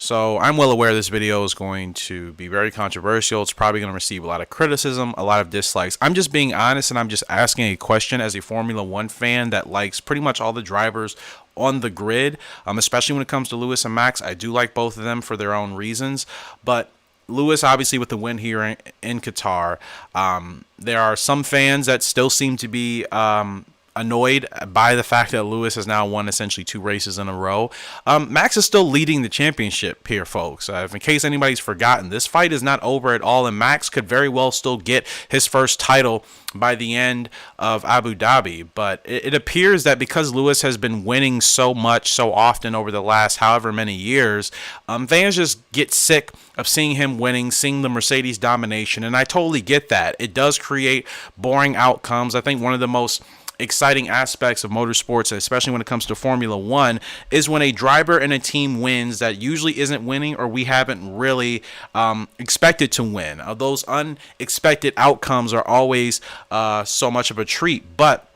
So I'm well aware this video is going to be very controversial. It's probably going to receive a lot of criticism, a lot of dislikes. I'm just being honest, and I'm just asking a question as a Formula One fan that likes pretty much all the drivers on the grid, especially when it comes to Lewis and Max. I do like both of them for their own reasons, but Lewis, obviously, with the win here in Qatar, there are some fans that still seem to be annoyed by the fact that Lewis has now won essentially 2 races in a row. Max is still leading the championship here, folks. If in case anybody's forgotten, this fight is not over at all, and Max could very well still get his first title by the end of Abu Dhabi. But it appears that because Lewis has been winning so much, so often over the last however many years, fans just get sick of seeing him winning, seeing the Mercedes domination, and I totally get that. It does create boring outcomes. I think one of the most exciting aspects of motorsports, especially when it comes to Formula One, is when a driver and a team wins that usually isn't winning or we haven't really expected to win. Those unexpected outcomes are always so much of a treat, but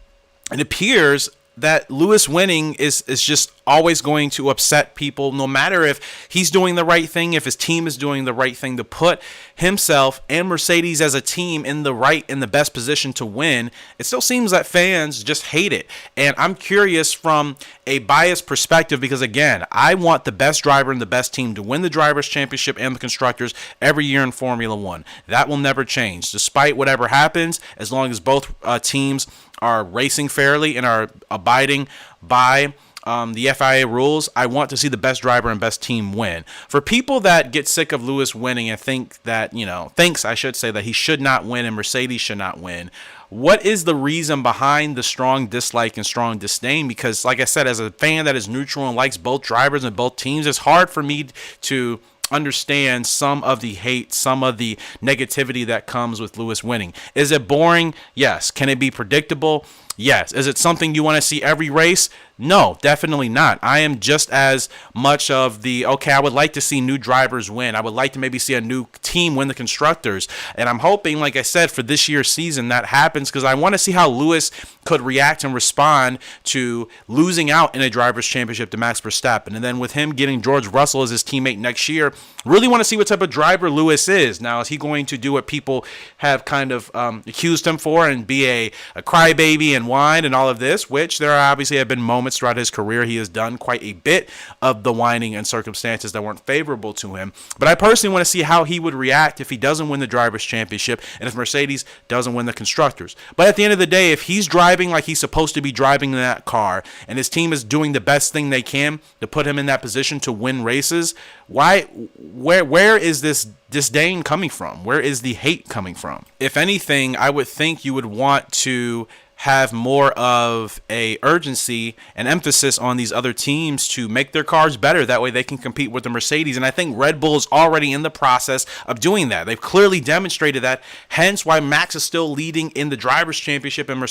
it appears that Lewis winning is just always going to upset people, no matter if he's doing the right thing, if his team is doing the right thing to put himself and Mercedes as a team in the best position to win. It still seems that fans just hate it. And I'm curious from a biased perspective because, again, I want the best driver and the best team to win the Drivers' Championship and the Constructors every year in Formula One. That will never change, despite whatever happens, as long as both teams are racing fairly and are abiding by the FIA rules. I want to see the best driver and best team win. For people that get sick of Lewis winning and think that, I should say that he should not win and Mercedes should not win, what is the reason behind the strong dislike and strong disdain? Because, like I said, as a fan that is neutral and likes both drivers and both teams, it's hard for me to understand some of the hate, some of the negativity that comes with Lewis winning. Is it boring? Yes. Can it be predictable? Yes. Is it something you want to see every race? No, definitely not. I am just as much of I would like to see new drivers win. I would like to maybe see a new team win the Constructors. And I'm hoping, like I said, for this year's season that happens because I want to see how Lewis could react and respond to losing out in a Drivers' Championship to Max Verstappen. And then with him getting George Russell as his teammate next year, really want to see what type of driver Lewis is. Now, is he going to do what people have kind of accused him for and be a crybaby and whine and all of this, which there obviously have been moments throughout his career he has done quite a bit of the whining and circumstances that weren't favorable to him. But I personally want to see how he would react if he doesn't win the Drivers' Championship and if Mercedes doesn't win the Constructors. But at the end of the day, if he's driving like he's supposed to be driving in that car and his team is doing the best thing they can to put him in that position to win races, where is this disdain coming from? Where is the hate coming from? If anything, I would think you would want to have more of a urgency and emphasis on these other teams to make their cars better. That way they can compete with the Mercedes. And I think Red Bull is already in the process of doing that. They've clearly demonstrated that, hence why Max is still leading in the Drivers' Championship and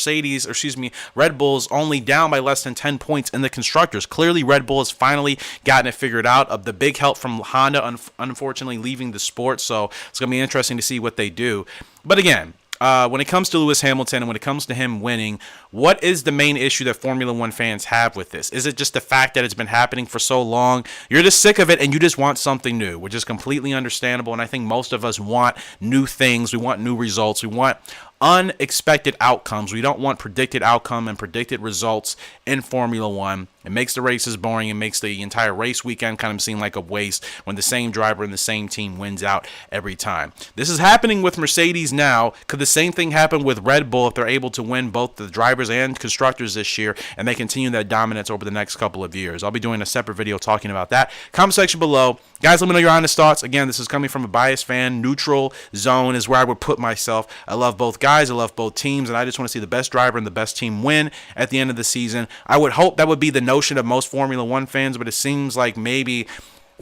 Red Bull's only down by less than 10 points in the Constructors. Clearly Red Bull has finally gotten it figured out. Of the big help from Honda, unfortunately leaving the sport. So it's going to be interesting to see what they do. But again, when it comes to Lewis Hamilton and when it comes to him winning, what is the main issue that Formula One fans have with this? Is it just the fact that it's been happening for so long? You're just sick of it and you just want something new, which is completely understandable. And I think most of us want new things. We want new results. We want unexpected outcomes. We don't want predicted outcome and predicted results in Formula One. It makes the races boring. It makes the entire race weekend kind of seem like a waste when the same driver and the same team wins out every time. This is happening with Mercedes now. Could the same thing happen with Red Bull if they're able to win both the drivers and constructors this year and they continue that dominance over the next couple of years? I'll be doing a separate video talking about that. Comment section below. Guys, let me know your honest thoughts. Again, this is coming from a biased fan. Neutral zone is where I would put myself. I love both guys. I love both teams, and I just want to see the best driver and the best team win at the end of the season. I would hope that would be the notion of most Formula One fans, but it seems like maybe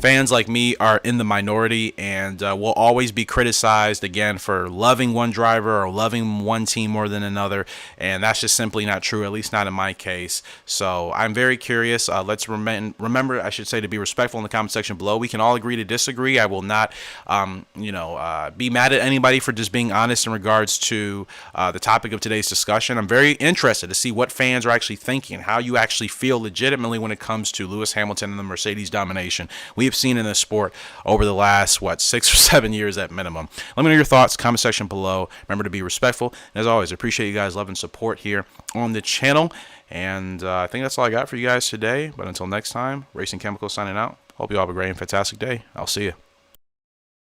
fans like me are in the minority and will always be criticized again for loving one driver or loving one team more than another, and that's just simply not true, at least not in my case. So I'm very curious. Let's remember, I should say, to be respectful in the comment section below. We can all agree to disagree. I will not be mad at anybody for just being honest in regards to the topic of today's discussion. I'm very interested to see what fans are actually thinking and how you actually feel legitimately when it comes to Lewis Hamilton and the Mercedes domination. We we've seen in this sport over the last, 6 or 7 years at minimum. Let me know your thoughts, comment section below. Remember to be respectful. And as always, appreciate you guys' love and support here on the channel. And I think that's all I got for you guys today. But until next time, Racing Chemical signing out. Hope you all have a great and fantastic day. I'll see you.